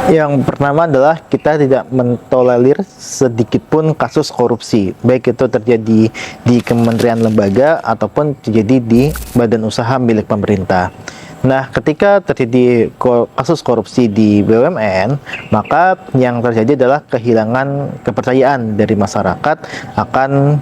Yang pertama adalah kita tidak mentolerir sedikit pun kasus korupsi, baik itu terjadi di kementerian lembaga ataupun terjadi di badan usaha milik pemerintah. Nah, ketika terjadi kasus korupsi di BUMN, maka yang terjadi adalah kehilangan kepercayaan dari masyarakat akan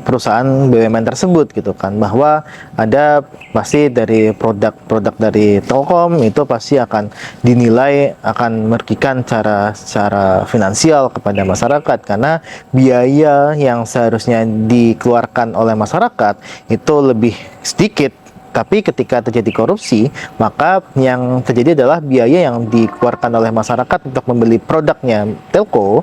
perusahaan BUMN tersebut, gitu kan, bahwa ada pasti dari produk dari Telkom itu pasti akan dinilai akan merugikan secara finansial kepada masyarakat, karena biaya yang seharusnya dikeluarkan oleh masyarakat itu lebih sedikit. Tapi ketika terjadi korupsi, maka yang terjadi adalah biaya yang dikeluarkan oleh masyarakat untuk membeli produknya Telco,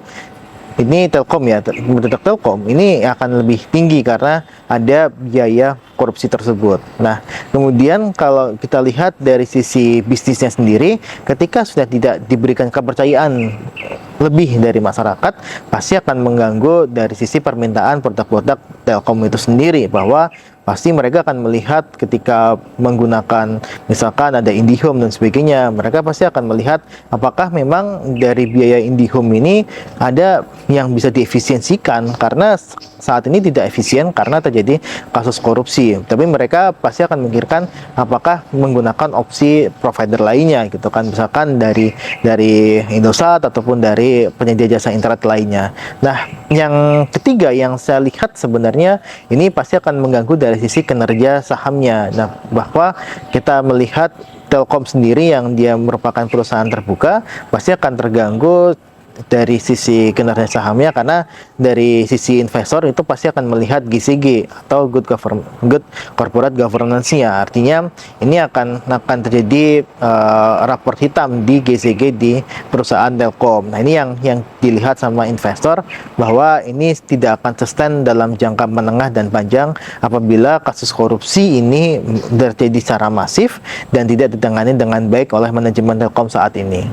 ini Telkom ya, produk Telkom ini akan lebih tinggi karena ada biaya korupsi tersebut. Nah, kemudian kalau kita lihat dari sisi bisnisnya sendiri, ketika sudah tidak diberikan kepercayaan lebih dari masyarakat, pasti akan mengganggu dari sisi permintaan produk-produk Telkom itu sendiri, bahwa pasti mereka akan melihat ketika menggunakan misalkan ada IndiHome dan sebagainya, mereka pasti akan melihat apakah memang dari biaya IndiHome ini ada yang bisa diefisiensikan, karena saat ini tidak efisien karena terjadi kasus korupsi. Tapi mereka pasti akan memikirkan apakah menggunakan opsi provider lainnya, gitu kan, misalkan dari Indosat ataupun dari penyedia jasa internet lainnya. Nah, yang ketiga yang saya lihat sebenarnya ini pasti akan mengganggu dari sisi kinerja sahamnya. Nah, bahwa kita melihat Telkom sendiri yang dia merupakan perusahaan terbuka pasti akan terganggu dari sisi kinerja sahamnya, karena dari sisi investor itu pasti akan melihat GCG atau good corporate governance-nya. Artinya ini akan terjadi raport hitam di GCG di perusahaan Telkom. Nah, ini yang dilihat sama investor, bahwa ini tidak akan sustain dalam jangka menengah dan panjang apabila kasus korupsi ini terjadi secara masif dan tidak ditangani dengan baik oleh manajemen Telkom saat ini.